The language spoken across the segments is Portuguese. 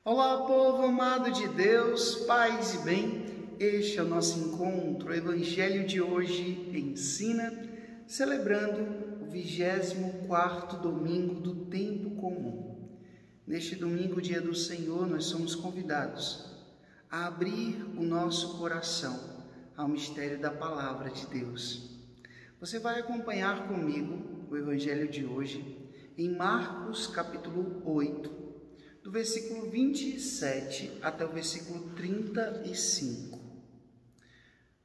Olá, povo amado de Deus, paz e bem. Este é o nosso encontro. O Evangelho de hoje ensina, celebrando o 24º domingo do tempo comum. Neste domingo, dia do Senhor, nós somos convidados a abrir o nosso coração ao mistério da Palavra de Deus. Você vai acompanhar comigo o Evangelho de hoje em Marcos capítulo 8, do versículo 27 até o versículo 35.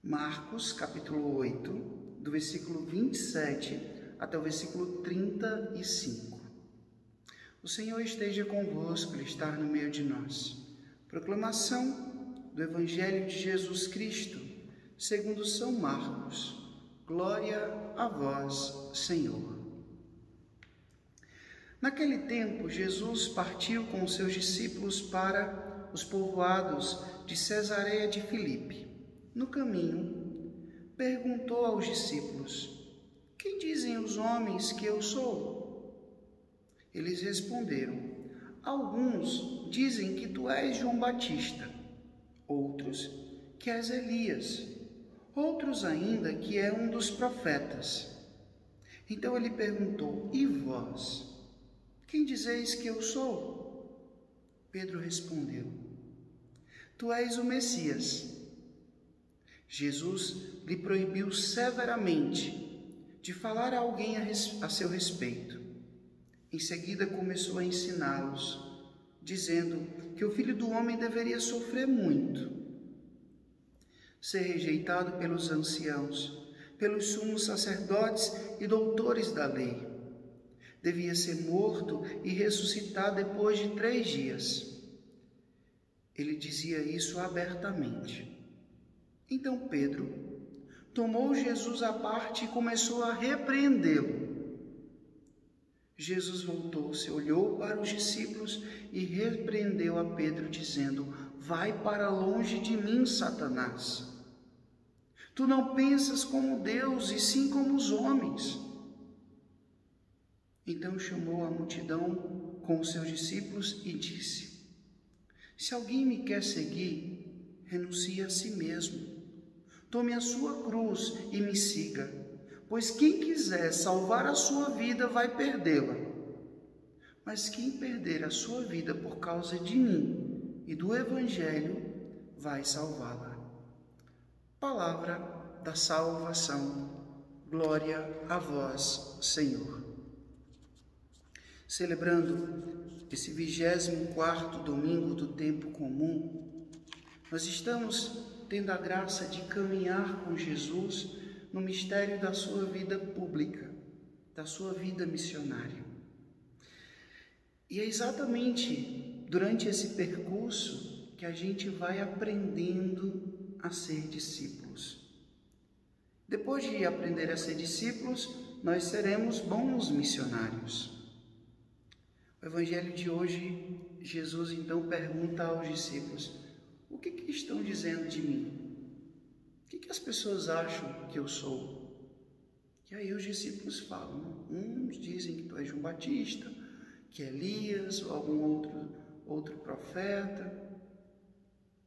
Marcos, capítulo 8, do versículo 27 até o versículo 35. O Senhor esteja convosco, Ele está no meio de nós. Proclamação do Evangelho de Jesus Cristo, segundo São Marcos. Glória a vós, Senhor. Naquele tempo, Jesus partiu com os seus discípulos para os povoados de Cesareia de Filipe. No caminho, perguntou aos discípulos: "Quem dizem os homens que eu sou?" Eles responderam: "Alguns dizem que tu és João Batista, outros que és Elias, outros ainda que é um dos profetas." Então ele perguntou: "E vós? Quem dizeis que eu sou?" Pedro respondeu: "Tu és o Messias." Jesus lhe proibiu severamente de falar a alguém a seu respeito. Em seguida começou a ensiná-los, dizendo que o Filho do Homem deveria sofrer muito, ser rejeitado pelos anciãos, pelos sumos sacerdotes e doutores da lei. Devia ser morto e ressuscitar depois de 3 dias. Ele dizia isso abertamente. Então Pedro tomou Jesus à parte e começou a repreendê-lo. Jesus voltou-se, olhou para os discípulos e repreendeu a Pedro, dizendo: "Vai para longe de mim, Satanás. Tu não pensas como Deus, e sim como os homens." Então chamou a multidão com os seus discípulos e disse: "Se alguém me quer seguir, renuncie a si mesmo. Tome a sua cruz e me siga, pois quem quiser salvar a sua vida vai perdê-la. Mas quem perder a sua vida por causa de mim e do Evangelho vai salvá-la." Palavra da salvação. Glória a vós, Senhor. Celebrando esse 24º domingo do tempo comum, nós estamos tendo a graça de caminhar com Jesus no mistério da sua vida pública, da sua vida missionária. E é exatamente durante esse percurso que a gente vai aprendendo a ser discípulos. Depois de aprender a ser discípulos, nós seremos bons missionários. O Evangelho de hoje, Jesus então pergunta aos discípulos: "O que estão dizendo de mim? O que as pessoas acham que eu sou?" E aí os discípulos falam: "Uns dizem que tu és João Batista, que é Elias ou algum outro profeta."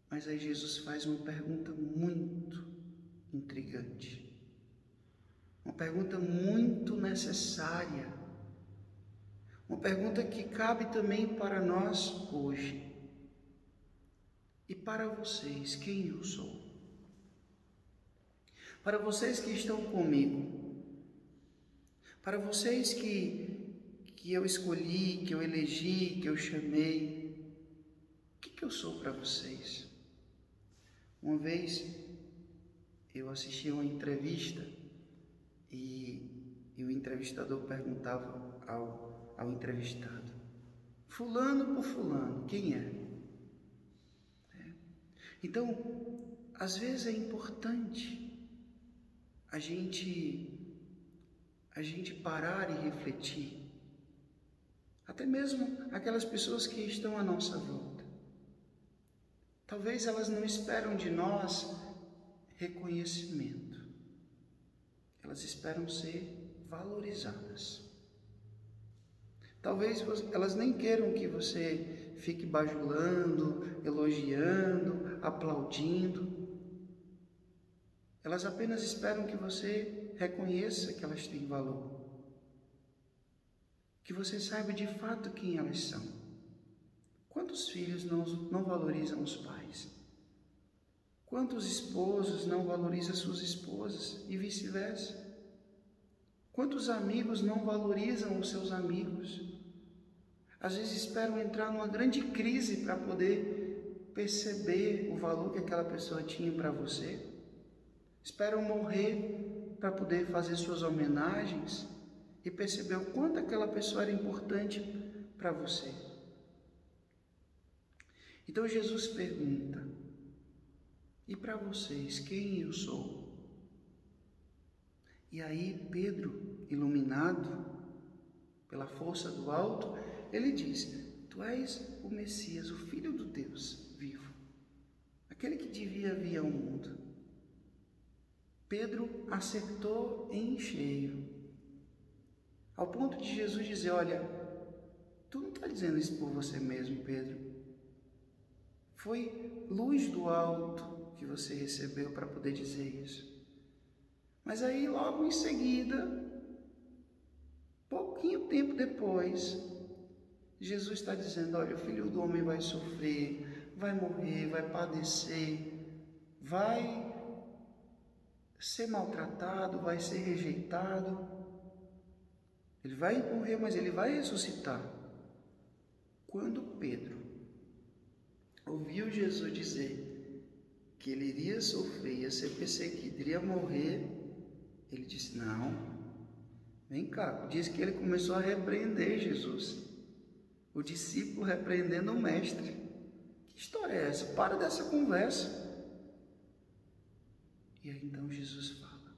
Mas aí Jesus faz uma pergunta muito intrigante, uma pergunta muito necessária, uma pergunta que cabe também para nós hoje. E para vocês, quem eu sou? Para vocês que estão comigo, para vocês que eu escolhi, que eu elegi, que eu chamei, o que eu sou para vocês? Uma vez eu assisti a uma entrevista e o entrevistador perguntava ao entrevistado: "Fulano por fulano, quem é?" Então, às vezes é importante a gente parar e refletir, até mesmo aquelas pessoas que estão à nossa volta. Talvez elas não esperam de nós reconhecimento, elas esperam ser valorizadas. Talvez elas nem queiram que você fique bajulando, elogiando, aplaudindo. Elas apenas esperam que você reconheça que elas têm valor, que você saiba de fato quem elas são. Quantos filhos não valorizam os pais? Quantos esposos não valorizam suas esposas e vice-versa? Quantos amigos não valorizam os seus amigos? Às vezes esperam entrar numa grande crise para poder perceber o valor que aquela pessoa tinha para você. Esperam morrer para poder fazer suas homenagens e perceber o quanto aquela pessoa era importante para você. Então Jesus pergunta: e para vocês, quem eu sou? E aí Pedro, iluminado pela força do alto, ele diz: tu és o Messias, o Filho do Deus vivo, aquele que devia vir ao mundo. Pedro acertou em cheio, ao ponto de Jesus dizer: olha, tu não está dizendo isso por você mesmo, Pedro. Foi luz do alto que você recebeu para poder dizer isso. Mas aí logo em seguida, pouquinho tempo depois, Jesus está dizendo: olha, o Filho do Homem vai sofrer, vai morrer, vai padecer, vai ser maltratado, vai ser rejeitado. Ele vai morrer, mas ele vai ressuscitar. Quando Pedro ouviu Jesus dizer que ele iria sofrer, ia ser perseguido, iria morrer, ele disse: não, vem cá. Diz que ele começou a repreender Jesus, o discípulo repreendendo o mestre. Que história é essa? Para dessa conversa. E aí então Jesus fala: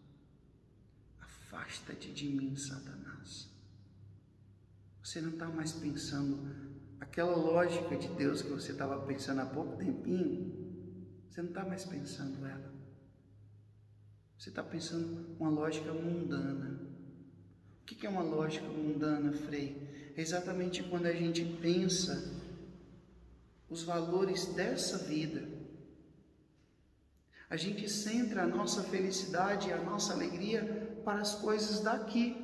afasta-te de mim, Satanás. Você não está mais pensando aquela lógica de Deus que você estava pensando há pouco tempinho. Você não está mais pensando ela. Você está pensando uma lógica mundana. O que é uma lógica mundana, Frei? É exatamente quando a gente pensa os valores dessa vida. A gente centra a nossa felicidade e a nossa alegria para as coisas daqui.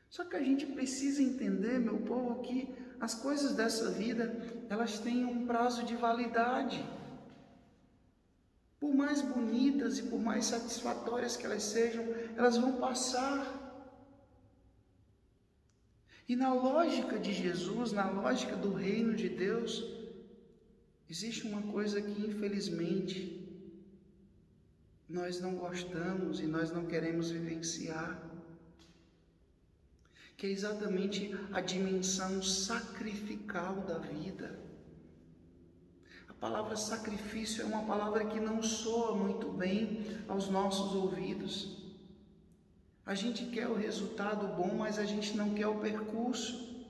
Só que a gente precisa entender, meu povo, que as coisas dessa vida, elas têm um prazo de validade. Por mais bonitas e por mais satisfatórias que elas sejam, elas vão passar. E na lógica de Jesus, na lógica do reino de Deus, existe uma coisa que infelizmente nós não gostamos e nós não queremos vivenciar, que é exatamente a dimensão sacrificial da vida. A palavra sacrifício é uma palavra que não soa muito bem aos nossos ouvidos. A gente quer o resultado bom, mas a gente não quer o percurso.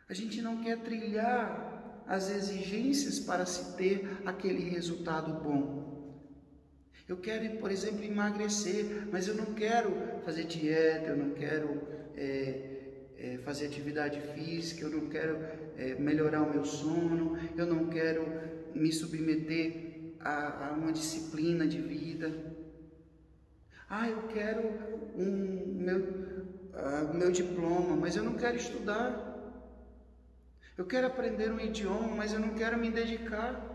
A gente não quer trilhar as exigências para se ter aquele resultado bom. Eu quero, por exemplo, emagrecer, mas eu não quero fazer dieta, eu não quero fazer atividade física, eu não quero melhorar o meu sono, eu não quero me submeter a uma disciplina de vida. Eu quero meu diploma, mas eu não quero estudar. Eu quero aprender um idioma, mas eu não quero me dedicar.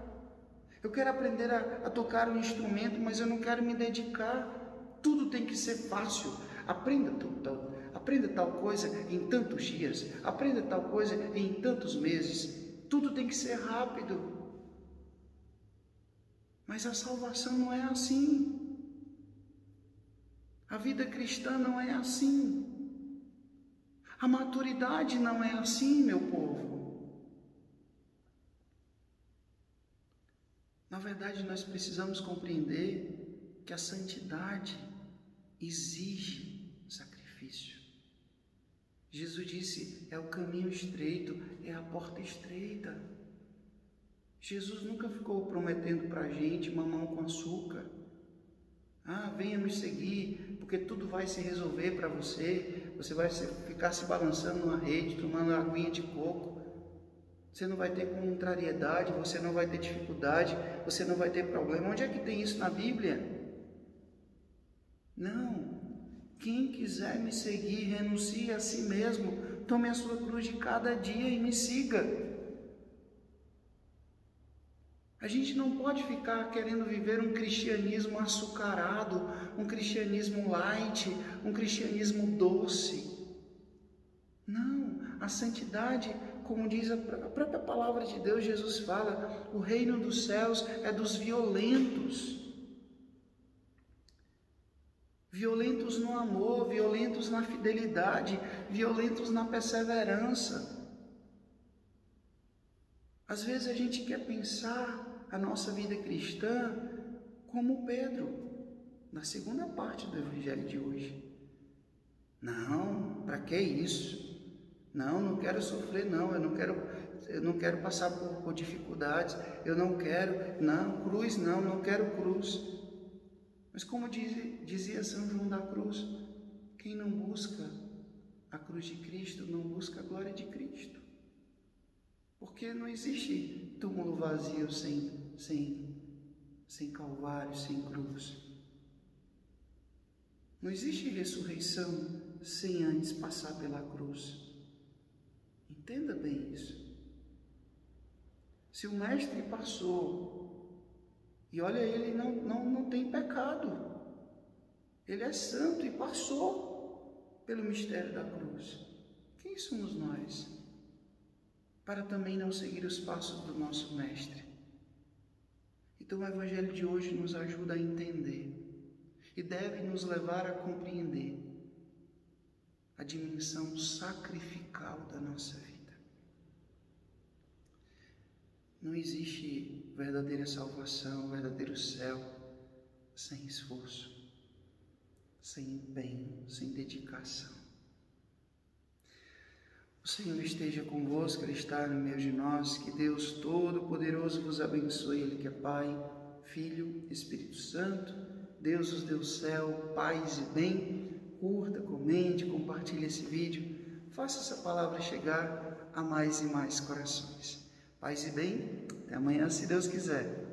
Eu quero aprender a tocar um instrumento, mas eu não quero me dedicar. Tudo tem que ser fácil. Aprenda tal coisa em tantos dias. Aprenda tal coisa em tantos meses. Tudo tem que ser rápido. Mas a salvação não é assim. A vida cristã não é assim. A maturidade não é assim, meu povo. Na verdade, nós precisamos compreender que a santidade exige sacrifício. Jesus disse: é o caminho estreito, é a porta estreita. Jesus nunca ficou prometendo para a gente mamão com açúcar. Venha me seguir, porque tudo vai se resolver para você. Você vai ficar se balançando numa rede, tomando aguinha de coco. você não vai ter contrariedade, você não vai ter dificuldade, você não vai ter problema. Onde é que tem isso na Bíblia? Não. Quem quiser me seguir, renuncie a si mesmo, tome a sua cruz de cada dia e me siga. A gente não pode ficar querendo viver um cristianismo açucarado, um cristianismo light, um cristianismo doce. Não, a santidade, como diz a própria palavra de Deus, Jesus fala, o reino dos céus é dos violentos. Violentos no amor, violentos na fidelidade, violentos na perseverança. Às vezes a gente quer pensar a nossa vida cristã como Pedro, na segunda parte do evangelho de hoje. Não, para que isso? Não quero sofrer, não, eu não quero passar por dificuldades, eu não quero, cruz não quero cruz. Mas como dizia São João da Cruz, quem não busca a cruz de Cristo não busca a glória de Cristo. Porque não existe túmulo vazio sem Calvário, sem cruz. Não existe ressurreição sem antes passar pela cruz. Entenda bem isso. Se o mestre passou, e olha, ele não tem pecado, ele é santo e passou pelo mistério da cruz. Quem somos nós para também não seguir os passos do nosso mestre? Então o evangelho de hoje nos ajuda a entender e deve nos levar a compreender a dimensão sacrificial da nossa vida. Não existe verdadeira salvação, verdadeiro céu, sem esforço, sem empenho, sem dedicação. O Senhor esteja convosco, Ele está no meio de nós. Que Deus Todo-Poderoso vos abençoe, Ele que é Pai, Filho, Espírito Santo. Deus os deu céu, paz e bem. Curta, comente, compartilhe esse vídeo. Faça essa palavra chegar a mais e mais corações. Paz e bem. Até amanhã, se Deus quiser.